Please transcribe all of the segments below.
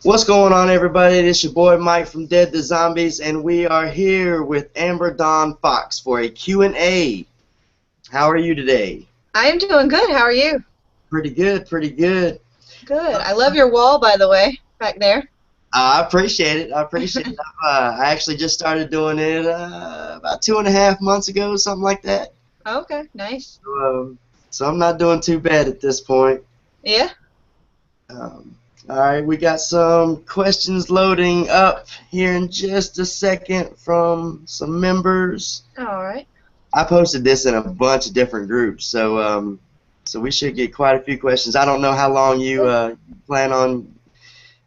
What's going on, everybody? It's your boy Mike from Dead to Zombies, and we are here with Amber Dawn Fox for a Q&A. How are you today? I am doing good. How are you? Pretty good, pretty good. Good. I love your wall, by the way, back there. I appreciate it. I appreciate it. I actually just started doing it about 2.5 months ago, something like that. Okay, nice. So I'm not doing too bad at this point. Yeah? All right, we got some questions loading up here in just a second from some members. All right. I posted this in a bunch of different groups, so we should get quite a few questions. I don't know how long you plan on,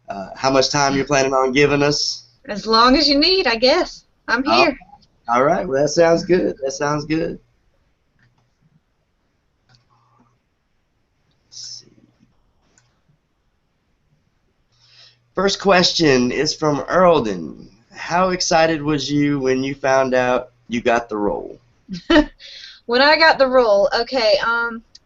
how much time you're planning on giving us. As long as you need, I guess. I'm here. All right, well, that sounds good. That sounds good. Let's see. First question is from Earlden. How excited was you when you found out you got the role? When I got the role, okay,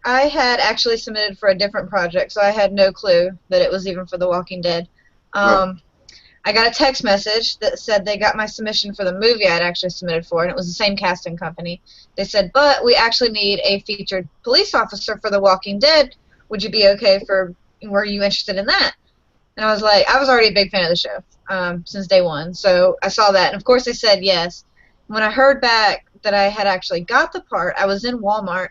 I had actually submitted for a different project, so I had no clue that it was even for The Walking Dead. Right. I got a text message that said they got my submission for the movie I'd actually submitted for, and it was the same casting company. They said, but we actually need a featured police officer for The Walking Dead. Would you be okay for, were you interested in that? And I was like, I was already a big fan of the show since day one, so I saw that, and of course they said yes. When I heard back that I had actually got the part, I was in Walmart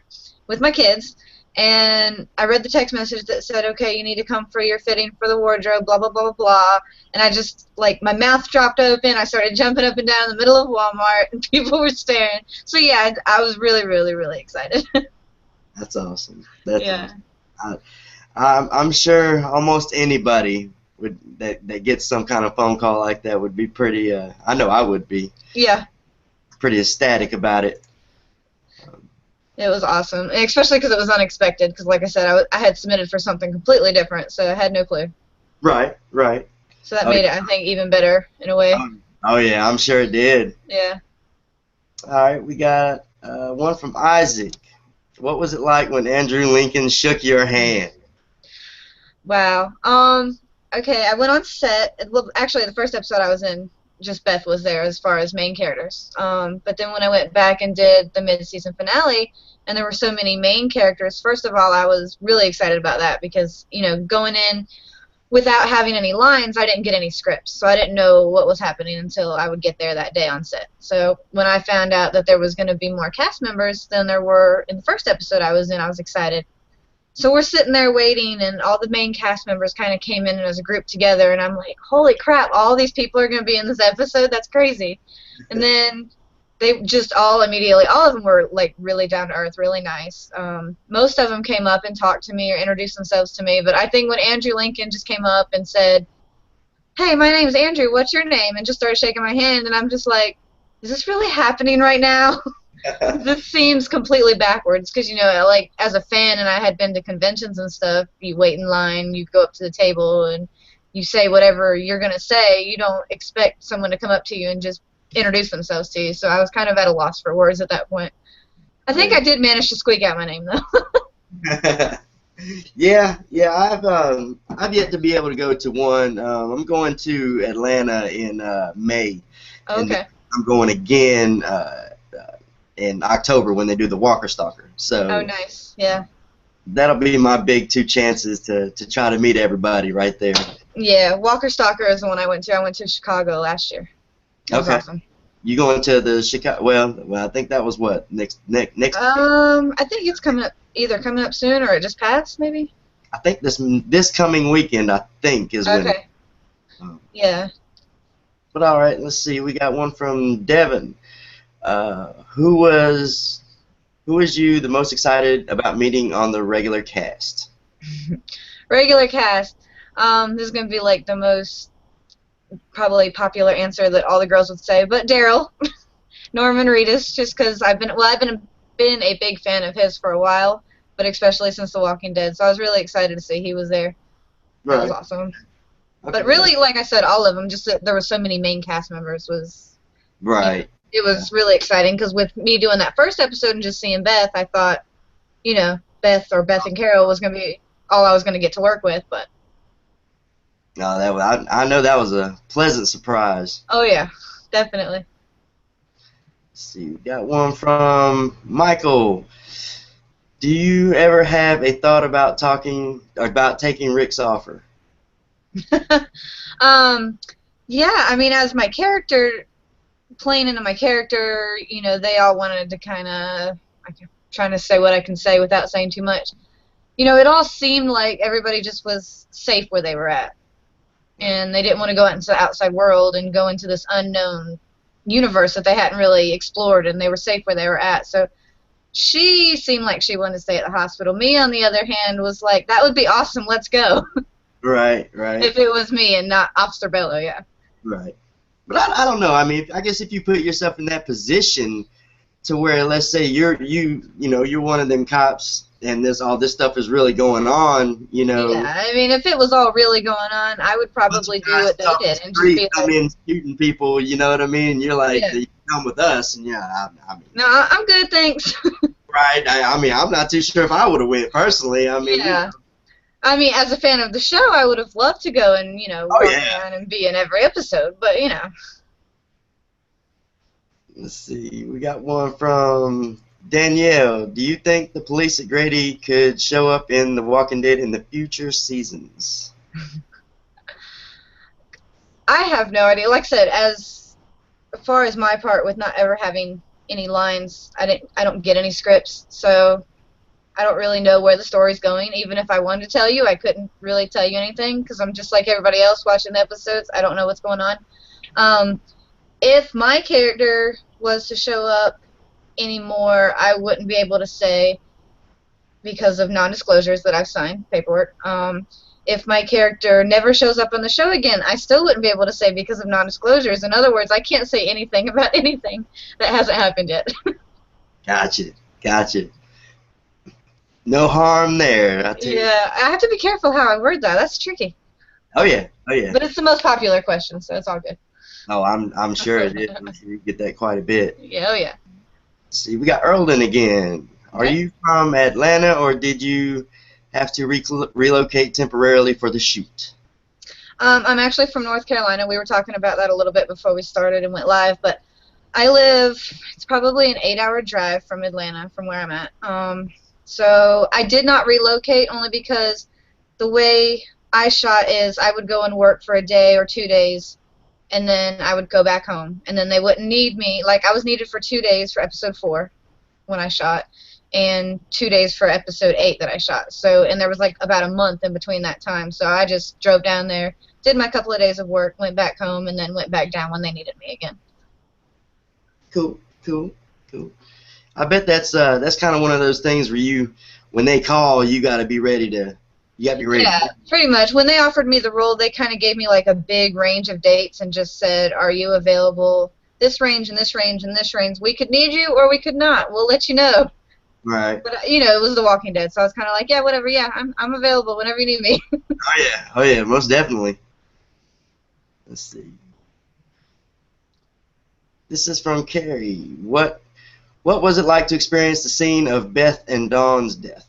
with my kids, and I read the text message that said, okay, you need to come for your fitting for the wardrobe, blah, blah, blah, blah, blah. And I just, like, my mouth dropped open. I started jumping up and down in the middle of Walmart, and people were staring. So, yeah, I was really, really, really excited. That's awesome. That's Yeah. awesome. I'm sure almost anybody that gets some kind of phone call like that would be pretty, I know I would be. Yeah. Pretty ecstatic about it. It was awesome, especially because it was unexpected. Because, like I said, I had submitted for something completely different, so I had no clue. Right, right. So that made it, I think, even better in a way. Oh yeah, I'm sure it did. Yeah. All right, we got one from Isaac. What was it like when Andrew Lincoln shook your hand? Wow. Okay, I went on set. Well, actually, the first episode I was in, just Beth was there as far as main characters. But then when I went back and did the mid-season finale, and there were so many main characters, first of all, I was really excited about that because, you know, going in without having any lines, I didn't get any scripts. So I didn't know what was happening until I would get there that day on set. So when I found out that there was going to be more cast members than there were in the first episode I was in, I was excited. So we're sitting there waiting, and all the main cast members kind of came in as a group together, and I'm like, holy crap, all these people are going to be in this episode? That's crazy. And then they just all immediately, all of them were, like, really down to earth, really nice. Most of them came up and talked to me or introduced themselves to me, but I think when Andrew Lincoln just came up and said, hey, my name's Andrew, what's your name? And just started shaking my hand, and I'm just like, is this really happening right now? This seems completely backwards because, you know, like, as a fan, and I had been to conventions and stuff, you wait in line, you go up to the table, and you say whatever you're going to say. You don't expect someone to come up to you and just introduce themselves to you. So I was kind of at a loss for words at that point. I think I did manage to squeak out my name, though. Yeah, I've yet to be able to go to one. I'm going to Atlanta in May. And Okay. I'm going again in October when they do the Walker Stalker. So Oh, nice. Yeah. that'll be my big two chances to try to meet everybody right there. Yeah, Walker Stalker is the one I went to. I went to Chicago last year. It was awesome. You going to the Chicago? Well, I think that was what next. I think it's coming up, either coming up soon or it just passed, maybe. I think this coming weekend, I think, is when. Okay. Yeah. But all right, let's see. We got one from Devin. Who was you the most excited about meeting on the regular cast? Regular cast. This is gonna be like the most probably popular answer that all the girls would say, but Daryl, Norman Reedus, just because I've been a big fan of his for a while, but especially since The Walking Dead, so I was really excited to see he was there. That was awesome. Okay. But really, like I said, all of them, just that there were so many main cast members was right. It was really exciting because with me doing that first episode and just seeing Beth, I thought, you know, Beth and Carol was going to be all I was going to get to work with, but No, I know that was a pleasant surprise. Oh yeah, definitely. Let's see, we got one from Michael. Do you ever have a thought about taking Rick's offer? um, yeah, I mean, as my character, playing into my character, you know, they all wanted to kind of, I'm trying to say what I can say without saying too much. You know, it all seemed like everybody just was safe where they were at, and they didn't want to go out into the outside world and go into this unknown universe that they hadn't really explored, and they were safe where they were at. So she seemed like she wanted to stay at the hospital. Me, on the other hand, was like, that would be awesome, let's go. Right, right. If it was me and not Officer Bello, yeah. Right. But I don't know. I mean, I guess if you put yourself in that position to where, let's say you're one of them cops and all this stuff is really going on, you know. Yeah, I mean, if it was all really going on, I would probably do what they did and just be like, come in shooting people, you know what I mean? You're like, yeah. you come with us, and yeah, I mean. No, I'm good, thanks. Right. I mean, I'm not too sure if I would have went personally. I mean. Yeah. You know. I mean, as a fan of the show, I would have loved to go and, walk around and be in every episode, but, Let's see. We got one from Danielle. Do you think the police at Grady could show up in The Walking Dead in the future seasons? I have no idea. Like I said, as far as my part with not ever having any lines, I don't get any scripts, so I don't really know where the story's going. Even if I wanted to tell you, I couldn't really tell you anything because I'm just like everybody else watching the episodes. I don't know what's going on. If my character was to show up anymore, I wouldn't be able to say because of non-disclosures that I've signed paperwork. If my character never shows up on the show again, I still wouldn't be able to say because of non-disclosures. In other words, I can't say anything about anything that hasn't happened yet. Gotcha. No harm there. Yeah, I have to be careful how I word that. That's tricky. Oh yeah. But it's the most popular question, so it's all good. Oh, I'm sure it is. I'm sure you get that quite a bit. Yeah, oh yeah. Let's see, we got Erlen again. Are you from Atlanta, or did you have to relocate temporarily for the shoot? I'm actually from North Carolina. We were talking about that a little bit before we started and went live, but I live, it's probably an 8-hour drive from Atlanta, from where I'm at. So I did not relocate only because the way I shot is I would go and work for a day or 2 days, and then I would go back home, and then they wouldn't need me. Like, I was needed for 2 days for episode 4 when I shot, and 2 days for episode 8 that I shot. So, and there was like about a month in between that time. So I just drove down there, did my couple of days of work, went back home, and then went back down when they needed me again. Cool. I bet that's kind of one of those things where when they call, you got to be ready to. You got to be ready. Yeah, pretty much. When they offered me the role, they kind of gave me like a big range of dates and just said, "Are you available this range and this range and this range? We could need you or we could not. We'll let you know." Right. But it was The Walking Dead, so I was kind of like, "Yeah, whatever. Yeah, I'm available whenever you need me." Oh yeah, most definitely. Let's see. This is from Carrie. What was it like to experience the scene of Beth and Dawn's death?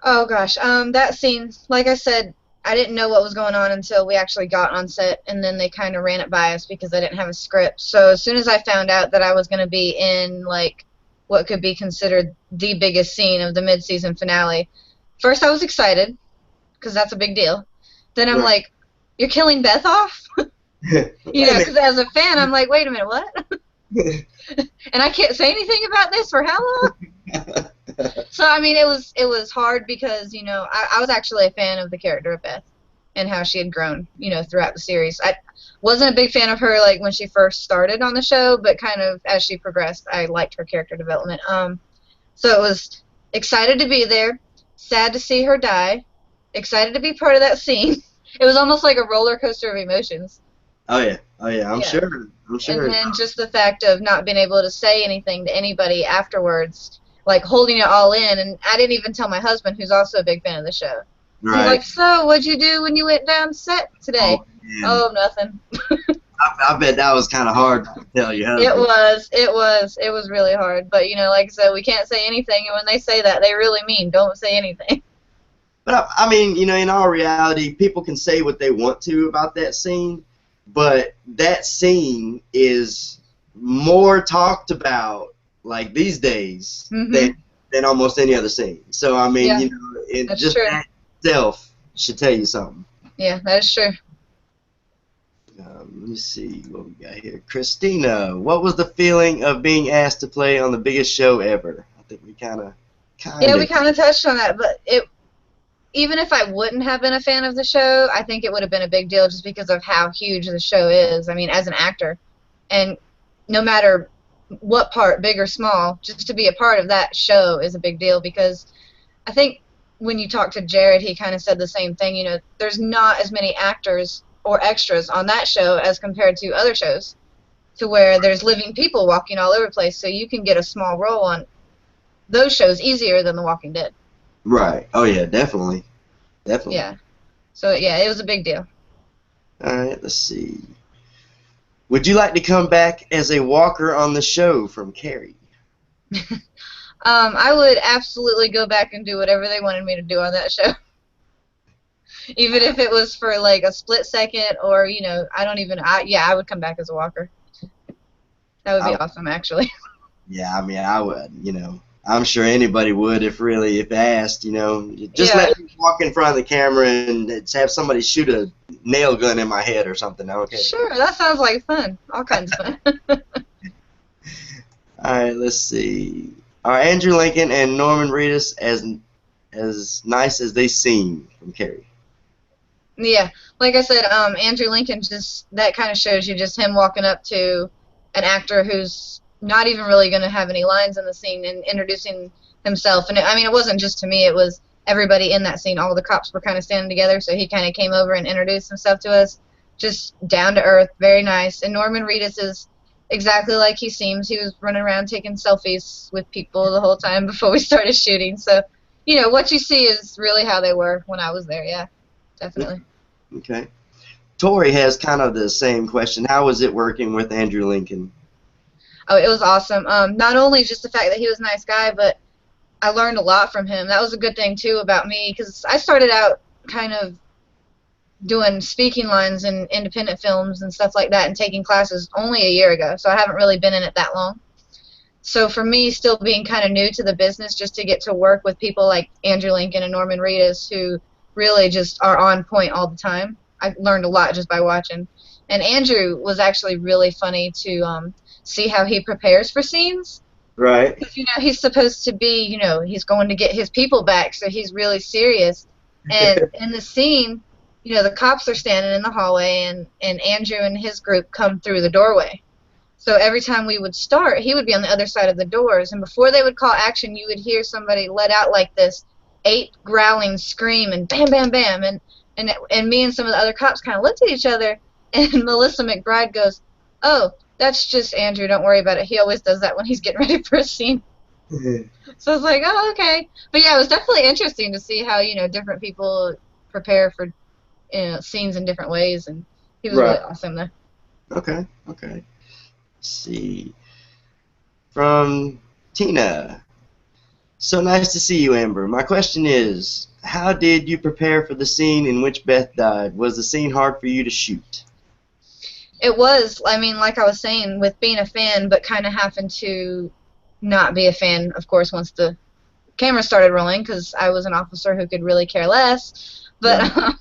Oh gosh, that scene, like I said, I didn't know what was going on until we actually got on set, and then they kind of ran it by us because I didn't have a script. So as soon as I found out that I was going to be in like what could be considered the biggest scene of the mid-season finale, first I was excited because that's a big deal. Then I'm like, "You're killing Beth off?" Because as a fan, I'm like, "Wait a minute, what?" And I can't say anything about this for how long? So I mean, it was hard because I was actually a fan of the character of Beth and how she had grown throughout the series. I wasn't a big fan of her like when she first started on the show, but kind of as she progressed, I liked her character development. So it was excited to be there, sad to see her die, excited to be part of that scene. It was almost like a roller coaster of emotions. Oh yeah, I'm sure. And then just the fact of not being able to say anything to anybody afterwards, like holding it all in. And I didn't even tell my husband, who's also a big fan of the show. Right. He's like, "So, what'd you do when you went down set today?" Oh, nothing. I bet that was kind of hard to tell you. It was really hard. But like I said, we can't say anything. And when they say that, they really mean don't say anything. But I mean, in all reality, people can say what they want to about that scene, but that scene is more talked about like these days Mhm. than almost any other scene. So I mean, Yeah, it that's just true. that itself should tell you something. Yeah, that is true. Let me see what we got here. Christina, what was the feeling of being asked to play on the biggest show ever? I think we kind Yeah, we of. kind of touched on that, but it even if I wouldn't have been a fan of the show, I think it would have been a big deal just because of how huge the show is. I mean, as an actor, and no matter what part, big or small, just to be a part of that show is a big deal because I think when you talk to Jared, he kind of said the same thing. There's not as many actors or extras on that show as compared to other shows, to where there's living people walking all over the place, so you can get a small role on those shows easier than The Walking Dead. Right. Oh yeah, definitely. Definitely. Yeah. So yeah, it was a big deal. All right, let's see. Would you like to come back as a walker on the show from Carrie? I would absolutely go back and do whatever they wanted me to do on that show. Even if it was for like a split second or, I would come back as a walker. That would be I, awesome, actually. yeah, I mean, I would, I'm sure anybody would if asked, just Yeah, let me walk in front of the camera and have somebody shoot a nail gun in my head or something. I don't care. sure. That sounds like fun. All kinds of fun. All right, let's see. Are Andrew Lincoln and Norman Reedus as nice as they seem from Carrie? Yeah, like I said, Andrew Lincoln, just that kind of shows you just him walking up to an actor who's not even really going to have any lines in the scene and introducing himself. And I mean, it wasn't just to me; it was everybody in that scene. All the cops were kind of standing together, so he kind of came over and introduced himself to us. Just down to earth, very nice. And Norman Reedus is exactly like he seems. He was running around taking selfies with people the whole time before we started shooting. So, what you see is really how they were when I was there. Yeah, definitely. Okay. Tori has kind of the same question. How was it working with Andrew Lincoln? Oh, it was awesome. Not only just the fact that he was a nice guy, but I learned a lot from him. That was a good thing too about me because I started out kind of doing speaking lines in independent films and stuff like that and taking classes only a year ago, so I haven't really been in it that long. So for me, still being kind of new to the business, just to get to work with people like Andrew Lincoln and Norman Reedus who really just are on point all the time, I learned a lot just by watching. And Andrew was actually really funny to see how he prepares for scenes. Right. Because, he's supposed to be, he's going to get his people back, so he's really serious. And in the scene, the cops are standing in the hallway, and Andrew and his group come through the doorway. So every time we would start, he would be on the other side of the doors, and before they would call action, you would hear somebody let out like this 8 growling scream, and bam, bam, bam, and me and some of the other cops kind of looked at each other, and Melissa McBride goes, "Oh, that's just Andrew. Don't worry about it. He always does that when he's getting ready for a scene." So I was like, "Oh, okay." But yeah, it was definitely interesting to see how different people prepare for scenes in different ways, and he was really Right. awesome though. Okay. Okay. Let's see. From Tina. So nice to see you, Amber. My question is, how did you prepare for the scene in which Beth died? Was the scene hard for you to shoot? It was. I mean, like I was saying, with being a fan, but kind of having to not be a fan, of course, once the camera started rolling, because I was an officer who could really care less. Right. But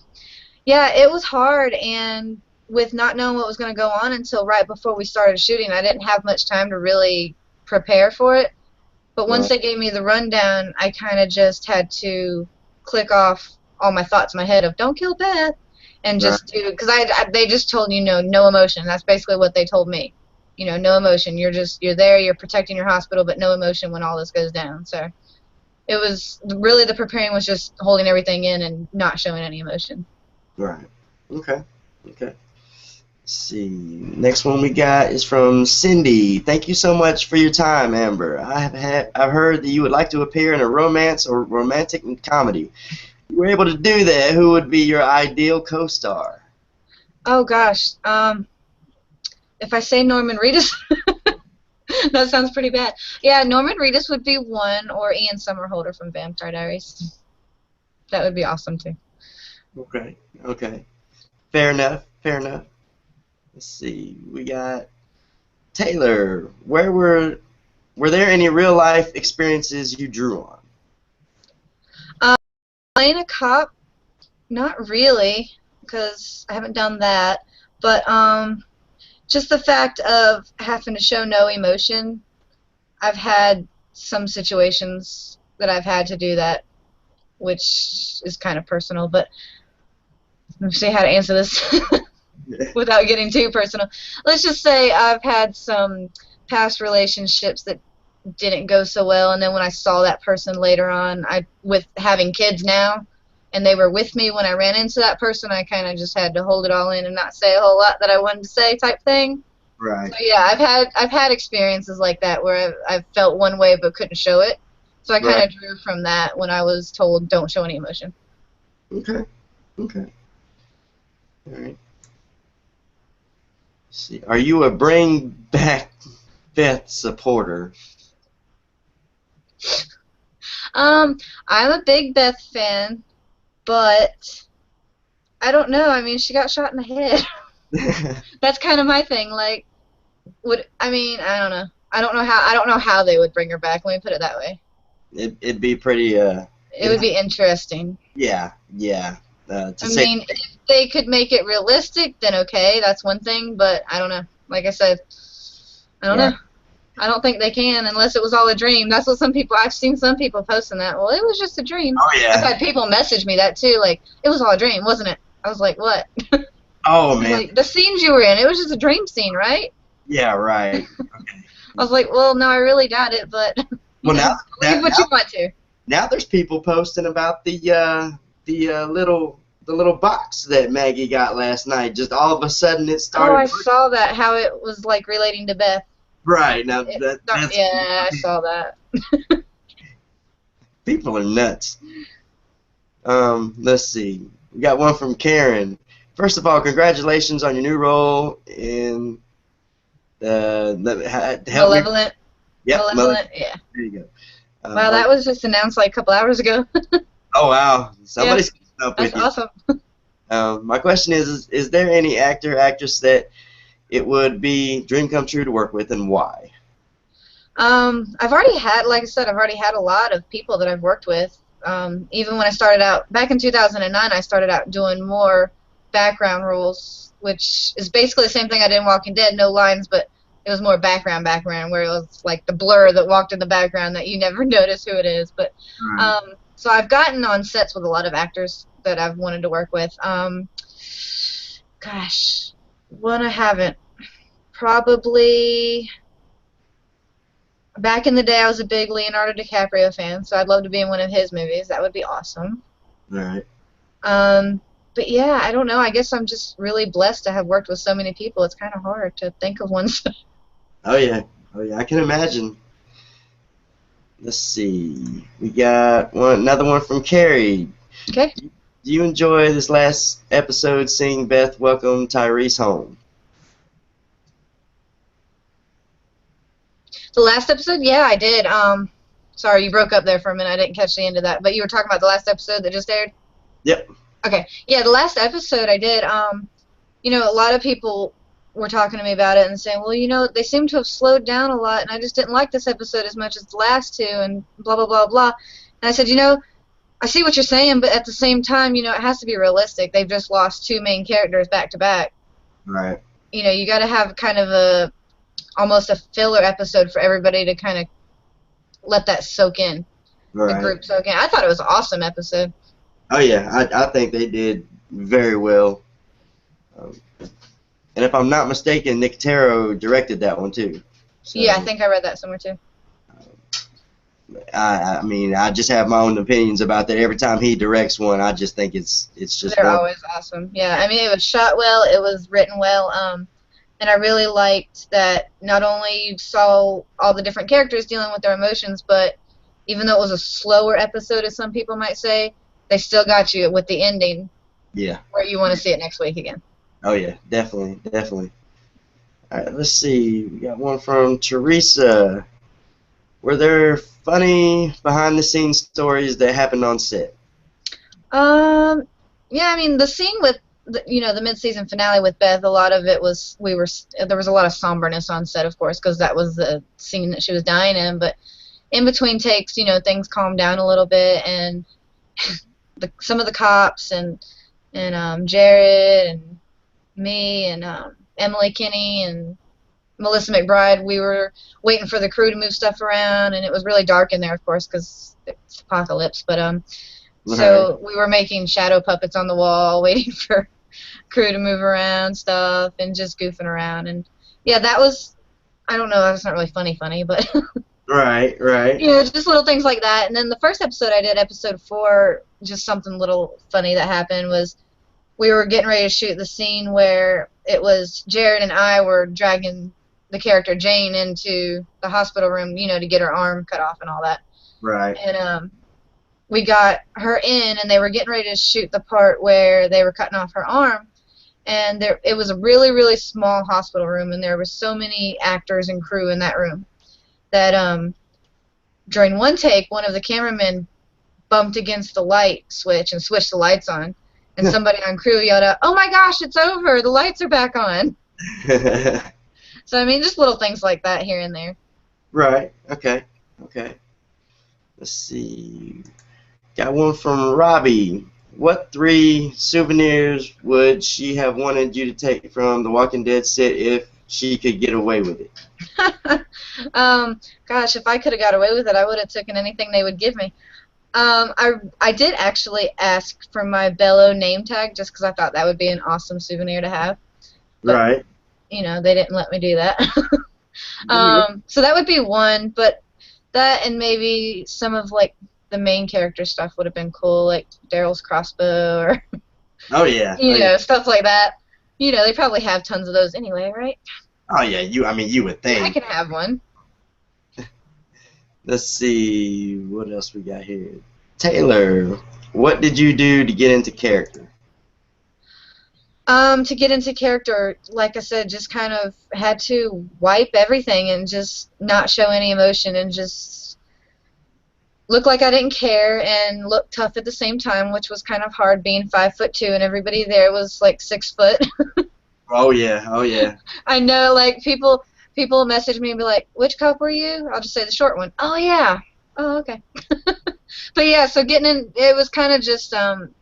yeah, it was hard, and with not knowing what was going to go on until right before we started shooting, I didn't have much time to really prepare for it. But once Right. they gave me the rundown, I kind of just had to click off all my thoughts in my head of "don't kill Beth" and Right. just do, because they just told no emotion. That's basically what they told me. No emotion. You're there. You're protecting your hospital, but no emotion when all this goes down. So it was really, the preparing was just holding everything in and not showing any emotion. Right. Okay. Okay. Let's see. Next one we got is from Cindy. Thank you so much for your time, Amber. I've heard that you would like to appear in a romance or romantic comedy. If you were able to do that, who would be your ideal co-star? Oh gosh. If I say Norman Reedus, that sounds pretty bad. Yeah, Norman Reedus would be one, or Ian Somerhalder from Vampire Diaries. That would be awesome too. Okay. Okay. Fair enough. Fair enough. Let's see. We got Taylor. Were there any real life experiences you drew on? Playing a cop, not really, because I haven't done that. But just the fact of having to show no emotion, I've had some situations that I've had to do that, which is kind of personal. But let me see how to answer this without getting too personal. Let's just say I've had some past relationships that didn't go so well, and then when I saw that person later on, with having kids now, and they were with me when I ran into that person, I kind of just had to hold it all in and not say a whole lot that I wanted to say, type thing. Right. So yeah, I've had experiences like that where I've felt one way but couldn't show it. So I kind of drew from that when I was told don't show any emotion. Okay. Okay. All right. Let's see. Are you a bring back Beth supporter? I'm a big Beth fan, but I don't know. I mean, she got shot in the head. That's kind of my thing. Like, I don't know. I don't know how they would bring her back. Let me put it that way. It'd be pretty. It would be interesting. Yeah. Yeah. If they could make it realistic, then okay, that's one thing. But I don't know. Like I said, I don't know. I don't think they can unless it was all a dream. That's what I've seen some people posting that. Well, it was just a dream. Oh yeah. I've had people message me that too, like, it was all a dream, wasn't it? I was like, what? Oh man. Like, the scenes you were in, it was just a dream scene, right? Yeah, right. Okay. I was like, well, no, I really doubt it, but well, believe what you want to. Now there's people posting about the little box that Maggie got last night. Just all of a sudden it started. Oh, I saw that, how it was like relating to Beth. Right. Now I saw that. People are nuts. Let's see. We got one from Karen. First of all, congratulations on your new role in Malevolent. Yep, Malevolent, yeah. There you go. Wow, that was just announced like a couple hours ago. Oh wow, somebody's up with you. That's awesome. My question is there any actor, actress that it would be dream come true to work with, and why? I've already had, like I said, I've already had a lot of people that I've worked with. Even when I started out back in 2009, I started out doing more background roles, which is basically the same thing I did in Walking Dead, no lines, but it was more background, where it was like the blur that walked in the background that you never notice who it is. But so I've gotten on sets with a lot of actors that I've wanted to work with. Gosh, one I haven't. Probably back in the day, I was a big Leonardo DiCaprio fan, so I'd love to be in one of his movies. That would be awesome. All right. But yeah, I don't know. I guess I'm just really blessed to have worked with so many people. It's kind of hard to think of one. Oh yeah, I can imagine. Let's see. We got another one from Carrie. Okay. Do you enjoy this last episode seeing Beth welcome Tyrese home? The last episode? Yeah, I did. Sorry, you broke up there for a minute. I didn't catch the end of that. But you were talking about the last episode that just aired? Yep. Okay. Yeah, the last episode I did. You know, a lot of people were talking to me about it and saying, well, you know, they seem to have slowed down a lot, and I just didn't like this episode as much as the last two, and blah, blah, blah, blah. And I said, you know, I see what you're saying, but at the same time, you know, it has to be realistic. They've just lost two main characters back to back. Right. You know, you got to have kind of almost a filler episode for everybody to kind of let that soak in. Right. The group soak in. I thought it was an awesome episode. Oh yeah, I think they did very well. And if I'm not mistaken, Nick Taro directed that one too. So, yeah, I think I read that somewhere too. I mean, I just have my own opinions about that. Every time he directs one, I just think it's just. They're always awesome. Yeah, I mean, it was shot well, it was written well, and I really liked that not only you saw all the different characters dealing with their emotions, but even though it was a slower episode, as some people might say, they still got you with the ending. Yeah. Where you want to see it next week again. Oh yeah, definitely. All right, let's see. We got one from Teresa. Were there funny behind-the-scenes stories that happened on set? Yeah, I mean the scene with the mid-season finale with Beth, a lot of it was there was a lot of somberness on set, of course, because that was the scene that she was dying in. But in between takes, things calmed down a little bit, and some of the cops and Jared and me and Emily Kinney and Melissa McBride, we were waiting for the crew to move stuff around, and it was really dark in there, of course, because it's apocalypse. But Right. so we were making shadow puppets on the wall, waiting for crew to move around stuff, and just goofing around. And yeah, that was, I don't know, that's not really funny, but Right. Right. just little things like that. And then the first episode I did, episode 4, just something little funny that happened was we were getting ready to shoot the scene where it was Jared and I were dragging the character Jane into the hospital room, to get her arm cut off and all that. Right. And we got her in, and they were getting ready to shoot the part where they were cutting off her arm. And it was a really, really small hospital room, and there were so many actors and crew in that room that during one take, one of the cameramen bumped against the light switch and switched the lights on. And somebody on crew yelled out, "Oh my gosh, it's over! The lights are back on!" So, I mean, just little things like that here and there. Right. Okay. Okay. Let's see. Got one from Robbie. What 3 souvenirs would she have wanted you to take from the Walking Dead set if she could get away with it? Gosh, if I could have got away with it, I would have taken anything they would give me. I did actually ask for my Bello name tag just because I thought that would be an awesome souvenir to have. But, Right. they didn't let me do that. So that would be one, but that and maybe some of, like, the main character stuff would have been cool, like Daryl's crossbow or, Oh yeah. stuff like that. They probably have tons of those anyway, right? Oh yeah. You would I think. can have one. Let's see. What else we got here? Taylor, what did you do to get into character? To get into character, like I said, just kind of had to wipe everything and just not show any emotion and just look like I didn't care and look tough at the same time, which was kind of hard being 5'2" and everybody there was like 6 foot. Oh yeah. Oh yeah. I know, like people message me and be like, "Which cop were you?" I'll just say the short one. Oh yeah. Oh okay. But yeah, so getting in, it was kind of just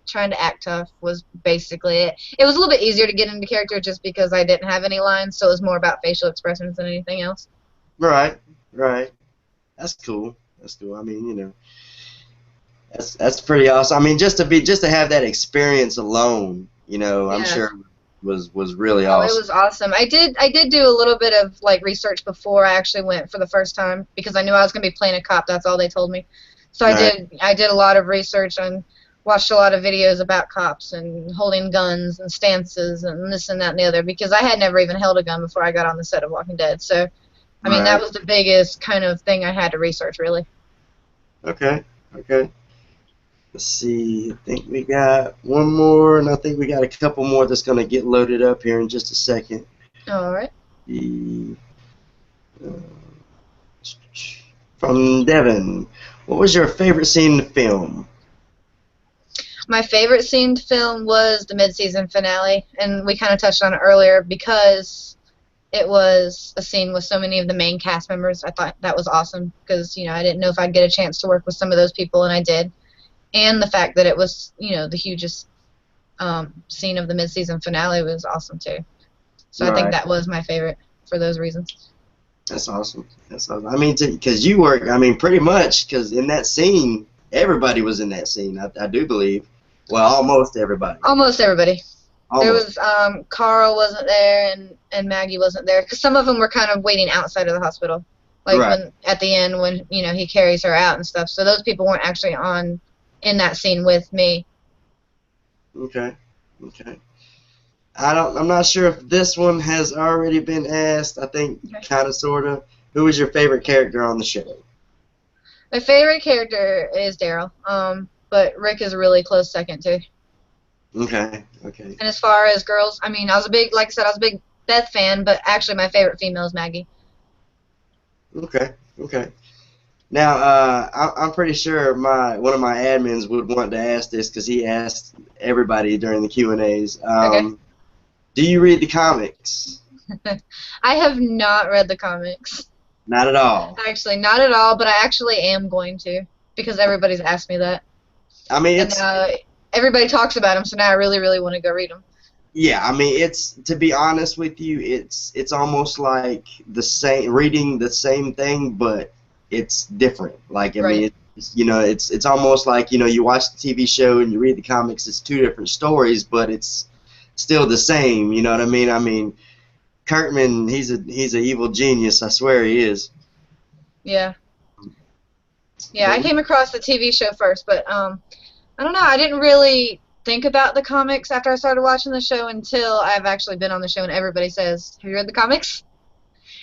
trying to act tough was basically it. It was a little bit easier to get into character just because I didn't have any lines, so it was more about facial expressions than anything else. Right. Right. That's cool. That's cool. I mean, that's pretty awesome. I mean, just to have that experience alone, I'm Yeah. sure was really Oh, it awesome. was awesome. I did do a little bit of like research before I actually went for the first time because I knew I was going to be playing a cop. That's all they told me. So Right. I did a lot of research and watched a lot of videos about cops and holding guns and stances and this and that and the other because I had never even held a gun before I got on the set of Walking Dead. So I mean that Right. was the biggest kind of thing I had to research really. Okay. Okay. Let's see. I think we got one more, and I think we got a couple more that's gonna get loaded up here in just a second. All right. The, uh, from Devin, what was your favorite scene in the film? My favorite scene to film was the mid-season finale, and we kind of touched on it earlier because it was a scene with so many of the main cast members. I thought that was awesome because, I didn't know if I'd get a chance to work with some of those people, and I did. And the fact that it was, the hugest scene of the mid-season finale was awesome, too. So I think Right. that was my favorite for those reasons. That's awesome. That's awesome. I mean, because you work, I mean, pretty much, because in that scene, everybody was in that scene, I do believe. Well, almost everybody. Almost everybody. There Almost. was Carl wasn't there and Maggie wasn't there because some of them were kind of waiting outside of the hospital, like Right. when at the end when he carries her out and stuff. So those people weren't actually in that scene with me. Okay. Okay. I'm not sure if this one has already been asked. I think Okay. kind of, sort of. Who was your favorite character on the show? My favorite character is Daryl, but Rick is a really close second too. Okay. Okay. And as far as girls, I mean, like I said, I was a big Beth fan, but actually my favorite female is Maggie. Okay. Okay. Now, I'm pretty sure one of my admins would want to ask this because he asked everybody during the Q&As. Okay. Do you read the comics? I have not read the comics. Not at all. Actually, not at all, but I actually am going to because everybody's asked me that. I mean, And everybody talks about them, so now I really, really want to go read them. yeah, I mean, it's, to be honest with you, it's almost like the same, reading the same thing, but it's different. Like, I mean, it's almost like, you watch the TV show and you read the comics, it's two different stories, but it's still the same, you know what I mean? I mean, Kirkman, he's an evil genius, I swear he is. Yeah. Yeah, I came across the TV show first, but I don't know, I didn't really think about the comics after I started watching the show until I've actually been on the show and everybody says, have you read the comics?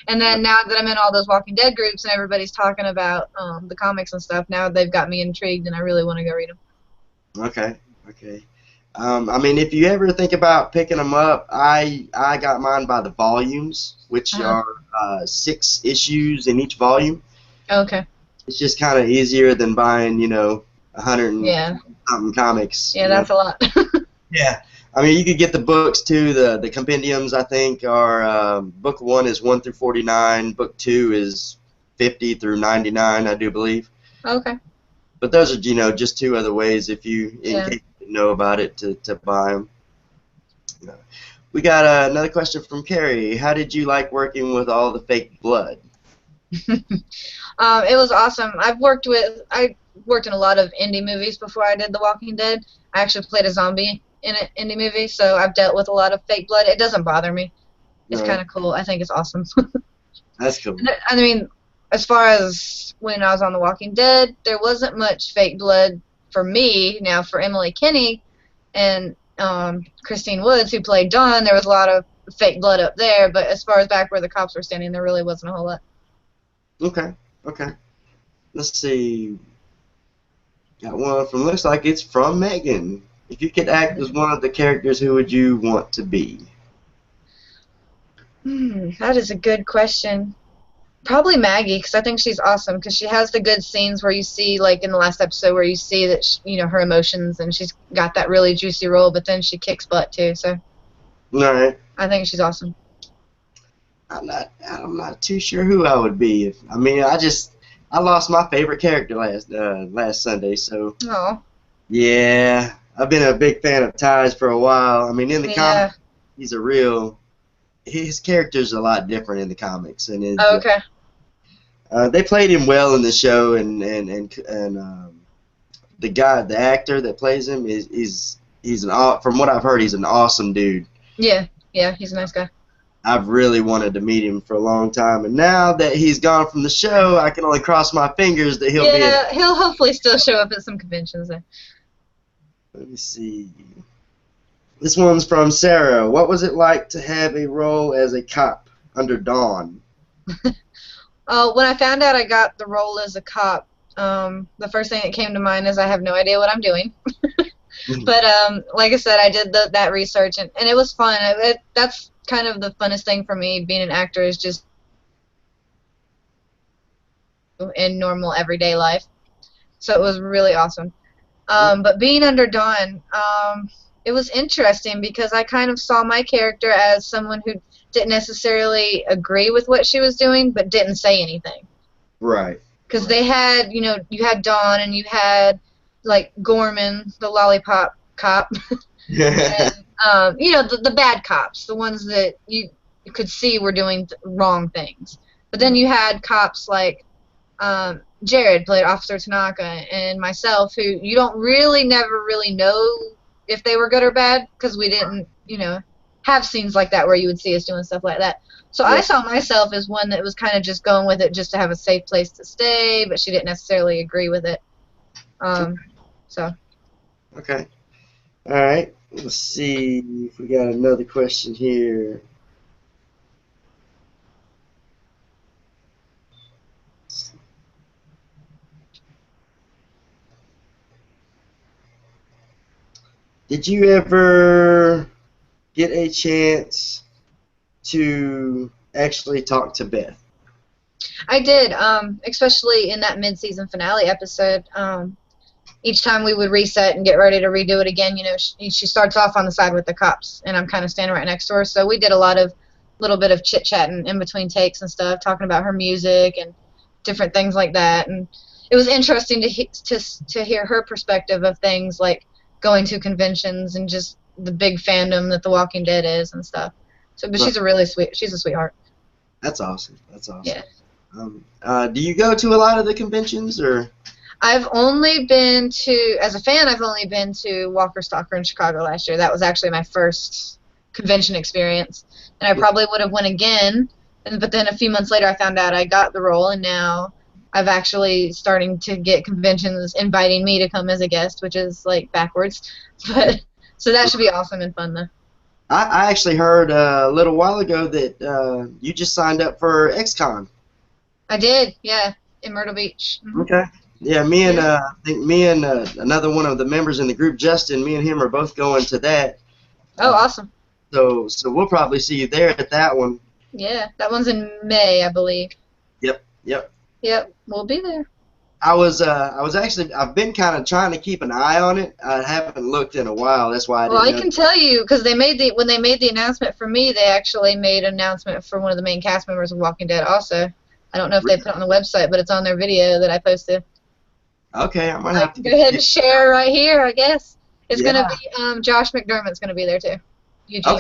And then now that I'm in all those Walking Dead groups and everybody's talking about the comics and stuff, now they've got me intrigued and I really want to go read them. Okay, okay. I mean, if you ever think about picking them up, I got mine by the volumes, which are 6 issues in each volume. Okay. It's just kind of easier than buying, 100 and something comics. Yeah, that's a lot. Yeah. I mean, you could get the books too. The compendiums, I think, are book 1 is 1 through 49. Book 2 is 50 through 99, I do believe. Okay. But those are, just 2 other ways if you in case you didn't know about it to buy them. We got another question from Carrie. How did you like working with all the fake blood? It was awesome. I worked in a lot of indie movies before I did The Walking Dead. I actually played a zombie in an indie movie, so I've dealt with a lot of fake blood. It doesn't bother me. It's kind of cool. I think it's awesome. That's cool. I mean, as far as when I was on The Walking Dead, there wasn't much fake blood for me. Now, for Emily Kinney and Christine Woods, who played Dawn, there was a lot of fake blood up there, but as far as back where the cops were standing, there really wasn't a whole lot. Okay, okay. Let's see. Got one from, looks like it's from Megan. If you could act as one of the characters, who would you want to be? That is a good question. Probably Maggie, because I think she's awesome, because she has the good scenes where you see, like in the last episode, where you see that, her emotions, and she's got that really juicy role, but then she kicks butt, too, so. All right. I think she's awesome. I'm not too sure who I would be. I lost my favorite character last Sunday, so. Oh. Yeah, I've been a big fan of Ty's for a while. I mean, in the comics, his character's a lot different in the comics, and okay. They played him well in the show, and the actor that plays him from what I've heard, he's an awesome dude. Yeah, he's a nice guy. I've really wanted to meet him for a long time, and now that he's gone from the show, I can only cross my fingers that he'll be. Yeah, he'll hopefully still show up at some conventions there. Let me see. This one's from Sarah. What was it like to have a role as a cop under Dawn? When I found out I got the role as a cop, the first thing that came to mind is I have no idea what I'm doing. But like I said, I did that research, and it was fun. That's kind of the funnest thing for me, being an actor, is just in normal everyday life. So it was really awesome. But being under Dawn, it was interesting because I kind of saw my character as someone who didn't necessarily agree with what she was doing, but didn't say anything. Right. Because they had, you had Dawn, and you had, like, Gorman, the lollipop cop. And, the bad cops, the ones that you could see were doing wrong things. But then you had cops like Jared, played Officer Tanaka, and myself, who you don't never really know if they were good or bad, because we didn't, have scenes like that where you would see us doing stuff like that. So I saw myself as one that was kind of just going with it just to have a safe place to stay, but she didn't necessarily agree with it. So. Okay. All right. Let's see if we got another question here. Did you ever get a chance to actually talk to Beth? I did, especially in that mid-season finale episode. Each time we would reset and get ready to redo it again, you know, she starts off on the side with the cops, and I'm kind of standing right next to her. So we did a little bit of chit-chatting in between takes and stuff, talking about her music and different things like that. And it was interesting to hear her perspective of things like going to conventions and just the big fandom that The Walking Dead is and stuff. So, but she's a sweetheart. That's awesome. That's awesome. Yeah. Do you go to a lot of the conventions, or? I've only been to, as a fan, I've only been to Walker Stalker in Chicago last year. That was actually my first convention experience, and I probably would have went again. But then a few months later, I found out I got the role, and now I've actually starting to get conventions inviting me to come as a guest, which is like backwards. But so that should be awesome and fun, though. I actually heard a little while ago that you just signed up for XCon. I did, yeah, in Myrtle Beach. Mm-hmm. Okay. Yeah, I think me and another one of the members in the group, Justin, me and him are both going to that. Oh, awesome. So we'll probably see you there at that one. Yeah, that one's in May, I believe. Yep. Yep, we'll be there. I've been kind of trying to keep an eye on it. I haven't looked in a while. That's why I can tell you, because when they made the announcement for me, they actually made an announcement for one of the main cast members of Walking Dead also. I don't know if they put it on the website, but it's on their video that I posted. Okay, I might have to go ahead and share right here, I guess. It's going to be, Josh McDermott's going to be there too. Eugene.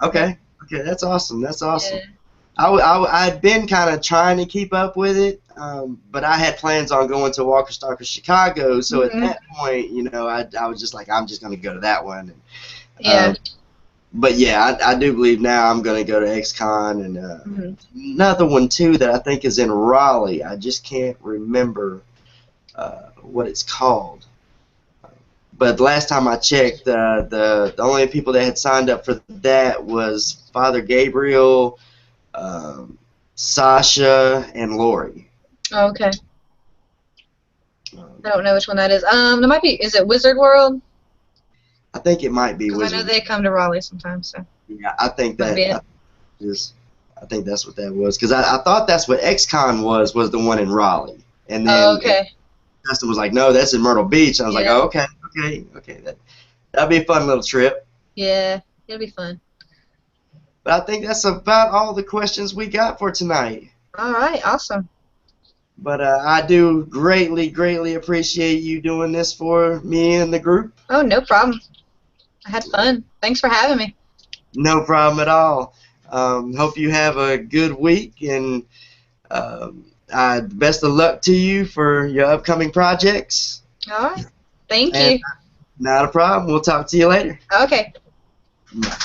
Okay, that's awesome. That's awesome. Yeah. I'd been kind of trying to keep up with it, but I had plans on going to Walker Stalker Chicago, so at that point, you know, I was just like, I'm just going to go to that one. And, yeah. But yeah, I do believe now I'm going to go to XCon, and another one too that I think is in Raleigh. I just can't remember what it's called. But last time I checked, the only people that had signed up for that was Father Gabriel, Sasha, and Lori. Oh, okay. I don't know which one that is. There might be. Is it Wizard World? I think it might be Wizard. I know they come to Raleigh sometimes. So. Yeah, I think that. I think that's what that was, because I thought that's what XCon was the one in Raleigh, and then Justin was like, no, that's in Myrtle Beach. I was like, oh, okay, that'd be a fun little trip. Yeah, it'll be fun. But I think that's about all the questions we got for tonight. All right, awesome. But I do greatly appreciate you doing this for me and the group. Oh, no problem. I had fun. Thanks for having me. No problem at all. Hope you have a good week, and best of luck to you for your upcoming projects. All right. Thank you. Not a problem. We'll talk to you later. Okay. Bye.